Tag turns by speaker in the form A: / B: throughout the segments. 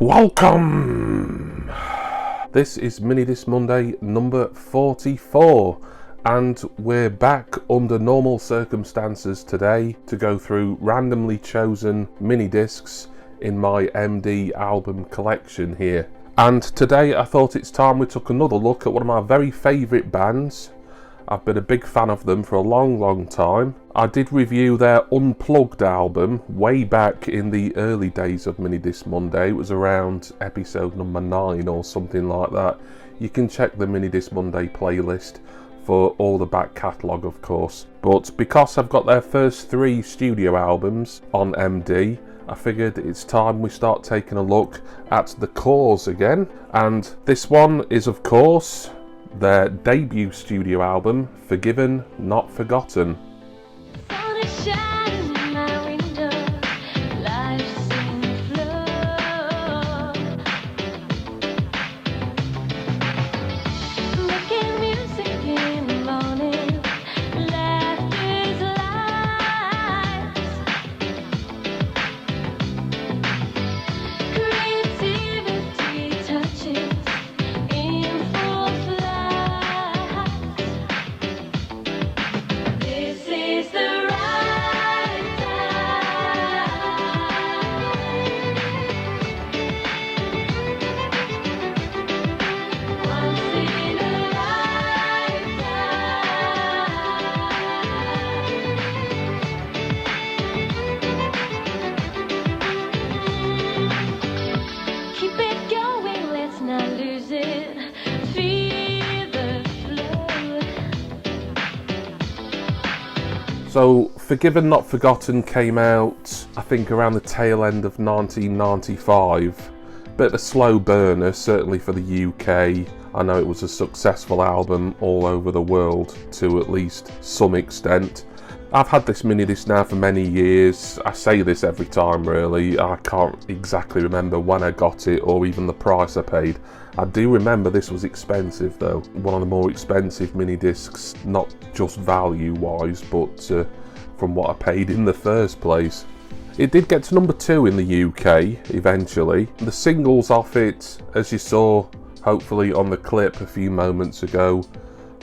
A: Welcome! This is Minidisc Monday number 44 and we're back under normal circumstances today to go through randomly chosen mini discs in my MD album collection here. And today I thought it's time we took another look at one of my very favourite bands. I've been a big fan of them for a long time. I did review their Unplugged album way back in the early days of Minidisc Monday. It was around episode number 9 or something like that. You can check the Minidisc Monday playlist for all the back catalogue, of course. But because I've got their first 3 studio albums on MD, I figured it's time we start taking a look at the Corrs again. And this one is, of course, their debut studio album, Forgiven Not Forgotten. So, Forgiven Not Forgotten came out, I think, around the tail end of 1995. Bit of a slow burner, certainly for the UK. I know it was a successful album all over the world, to at least some extent. I've had this mini-disc now for many years. I say this every time, really. I can't exactly remember when I got it or even the price I paid. I do remember this was expensive though. One of the more expensive mini-discs, not just value-wise, but from what I paid in the first place. It did get to number 2 in the UK, eventually. The singles off it, as you saw, hopefully on the clip a few moments ago,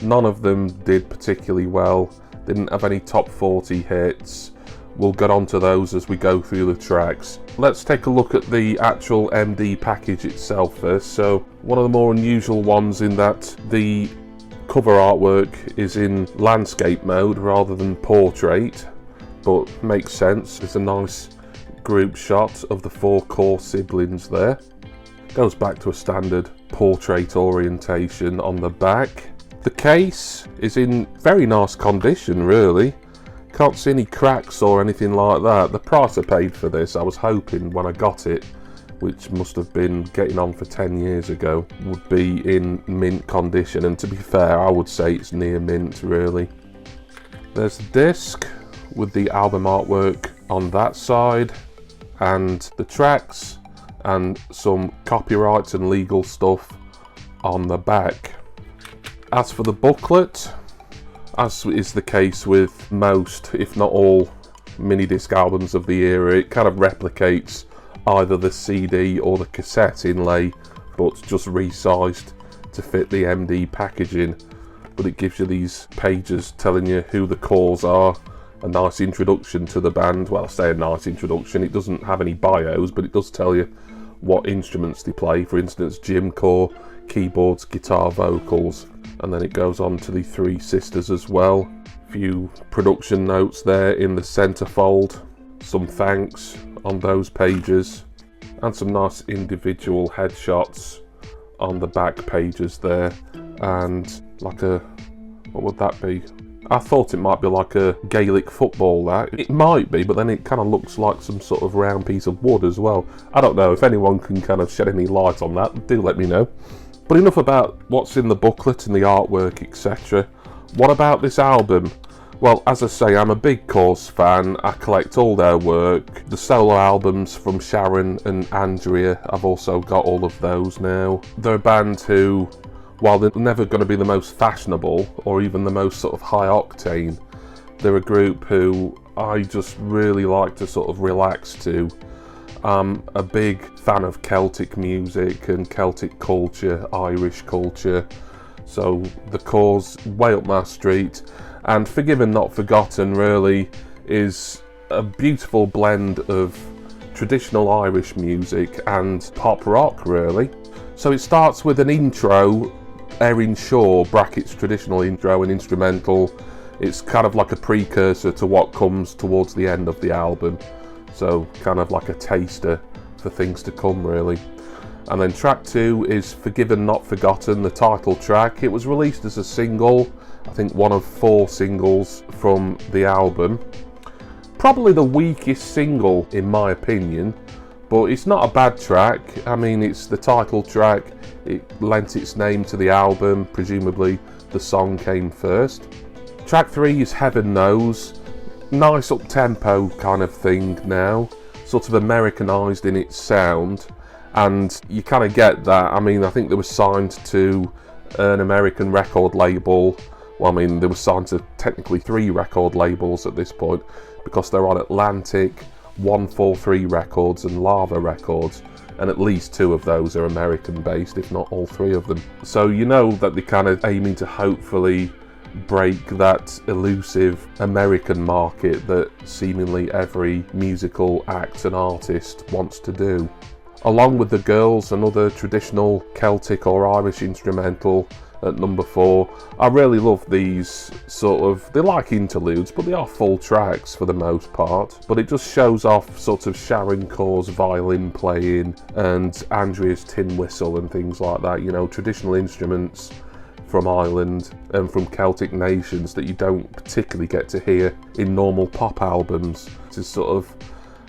A: none of them did particularly well. Didn't have any top 40 hits. We'll get onto those as we go through the tracks. Let's take a look at the actual MD package itself first. So, one of the more unusual ones in that the cover artwork is in landscape mode rather than portrait, but makes sense. There's a nice group shot of the 4 Corrs siblings there. Goes back to a standard portrait orientation on the back. The case is in very nice condition, really. Can't see any cracks or anything like that. The price I paid for this, I was hoping when I got it, which must have been getting on for 10 years ago, would be in mint condition. And to be fair, I would say it's near mint, really. There's the disc with the album artwork on that side, and the tracks, and some copyrights and legal stuff on the back. As for the booklet, as is the case with most, if not all, mini-disc albums of the era, it kind of replicates either the CD or the cassette inlay, but just resized to fit the MD packaging. But it gives you these pages telling you who the Corrs are, a nice introduction to the band. Well, I say a nice introduction, it doesn't have any bios, but it does tell you what instruments they play. For instance, Jim Corr, keyboards, guitar, vocals. And then it goes on to the 3 sisters as well. A few production notes there in the centerfold. Some thanks on those pages. And some nice individual headshots on the back pages there. And like a, what would that be? I thought it might be like a Gaelic football, that. It might be, but then it kind of looks like some sort of round piece of wood as well. I don't know, if anyone can kind of shed any light on that, do let me know. But enough about what's in the booklet and the artwork, etc. What about this album? Well, as I say, I'm a big Corrs fan. I collect all their work. The solo albums from Sharon and Andrea, I've also got all of those now. They're a band who, while they're never going to be the most fashionable or even the most sort of high octane, they're a group who I just really like to sort of relax to. I'm a big fan of Celtic music and Celtic culture, Irish culture, so the Corrs, way up my street. And Forgiven Not Forgotten really is a beautiful blend of traditional Irish music and pop rock really. So it starts with an intro, Erin Shaw brackets traditional intro and instrumental. It's kind of like a precursor to what comes towards the end of the album, so kind of like a taster for things to come really. And then track 2 is Forgiven Not Forgotten, the title track. It was released as a single, I think one of 4 singles from the album. Probably the weakest single in my opinion, but it's not a bad track. I mean, it's the title track, it lent its name to the album, presumably the song came first. Track 3 is Heaven Knows, nice up-tempo kind of thing now, sort of Americanised in its sound, and you kind of get that. I mean, I think they were signed to an American record label. Well, I mean, they were signed to technically 3 record labels at this point, because they're on Atlantic, 143 Records and Lava Records, and at least 2 of those are American based, if not all 3 of them. So you know that they're kind of aiming to hopefully break that elusive American market that seemingly every musical act and artist wants to do. Along with The Girls, another traditional Celtic or Irish instrumental at number 4. I really love these sort of, they're like interludes, but they are full tracks for the most part. But it just shows off sort of Sharon Corrs' violin playing and Andrea's tin whistle and things like that. You know, traditional instruments from Ireland and from Celtic nations that you don't particularly get to hear in normal pop albums. To sort of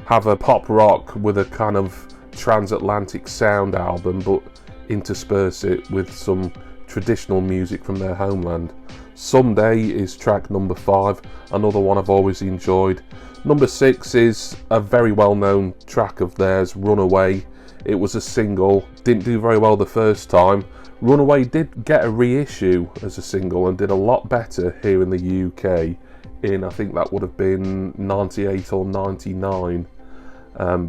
A: have a pop rock with a kind of transatlantic sound album, but intersperse it with some traditional music from their homeland. Someday is track number 5, another one I've always enjoyed. Number 6 is a very well-known track of theirs, Runaway. It was a single, didn't do very well the first time. Runaway did get a reissue as a single and did a lot better here in the UK in, I think that would have been 98 or 99,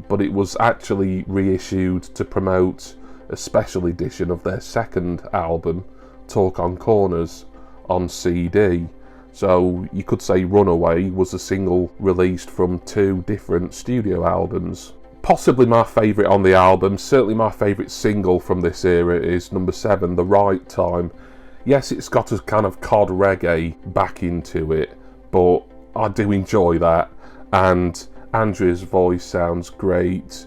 A: but it was actually reissued to promote a special edition of their second album, Talk on Corners, on CD. So you could say Runaway was a single released from 2 different studio albums. Possibly my favourite on the album, certainly my favourite single from this era is number 7, The Right Time. Yes, it's got a kind of cod reggae back into it, but I do enjoy that, and Andrea's voice sounds great.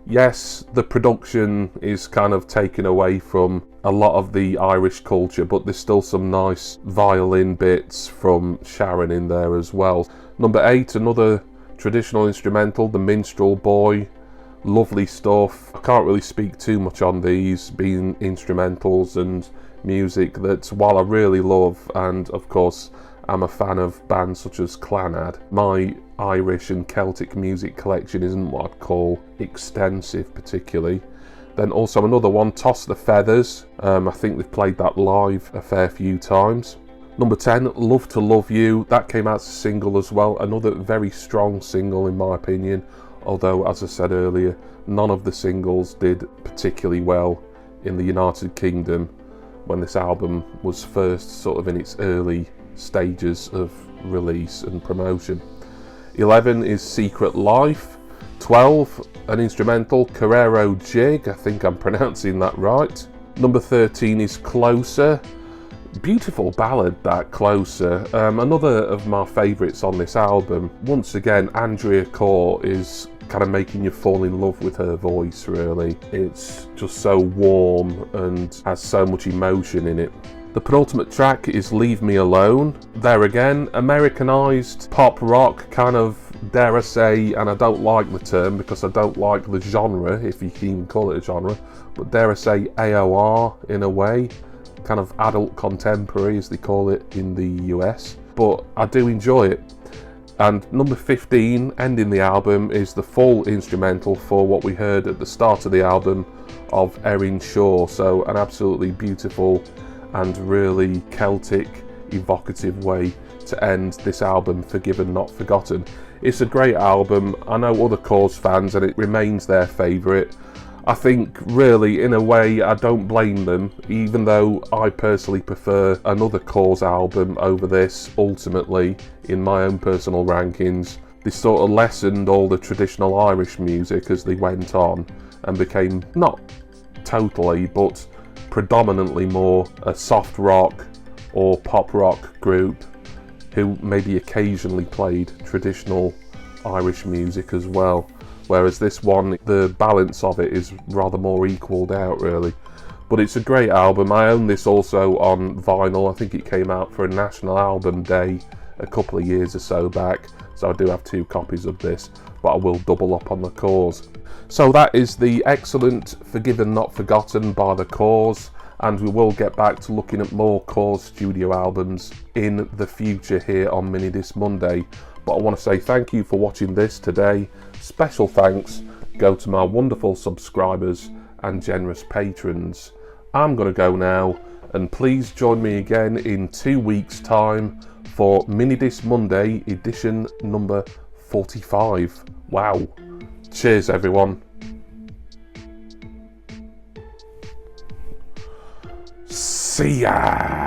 A: Yes, the production is kind of taken away from a lot of the Irish culture, but there's still some nice violin bits from Sharon in there as well. Number 8, another traditional instrumental, The Minstrel Boy. Lovely stuff. I can't really speak too much on these, being instrumentals and music that, while I really love, and of course I'm a fan of bands such as Clannad, my Irish and Celtic music collection isn't what I'd call extensive particularly. Then also another one, Toss the Feathers. I think they've played that live a fair few times. Number 10, Love to Love You. That came out as a single as well. Another very strong single in my opinion. Although, as I said earlier, none of the singles did particularly well in the United Kingdom when this album was first sort of in its early stages of release and promotion. 11 is Secret Life. 12, an instrumental, Carrero Jig. I think I'm pronouncing that right. Number 13 is Closer. Beautiful ballad, that, Closer. Another of my favourites on this album. Once again, Andrea Corr is kind of making you fall in love with her voice, really. It's just so warm and has so much emotion in it. The penultimate track is Leave Me Alone. There again, Americanised pop rock, kind of, dare I say, and I don't like the term because I don't like the genre, if you can even call it a genre, but dare I say AOR in a way, kind of adult contemporary as they call it in the US, but I do enjoy it. And number 15, ending the album, is the full instrumental for what we heard at the start of the album of Erin Shaw. So an absolutely beautiful and really Celtic evocative way to end this album, Forgiven Not Forgotten. It's a great album. I know other Corrs fans, and it remains their favourite. I think really, in a way, I don't blame them, even though I personally prefer another Corrs album over this, ultimately, in my own personal rankings. They sort of lessened all the traditional Irish music as they went on and became, not totally, but predominantly more a soft rock or pop rock group who maybe occasionally played traditional Irish music as well. Whereas this one, the balance of it is rather more equalled out, really. But it's a great album. I own this also on vinyl. I think it came out for a National Album Day a couple of years or so back. So I do have 2 copies of this, but I will double up on the Corrs. So that is the excellent Forgiven Not Forgotten by the Corrs. And we will get back to looking at more Corrs studio albums in the future here on Minidisc Monday. But I want to say thank you for watching this today. Special thanks go to my wonderful subscribers and generous patrons. I'm going to go now, and please join me again in 2 weeks' time for Minidisc Monday edition number 45. Wow. Cheers, everyone. See ya!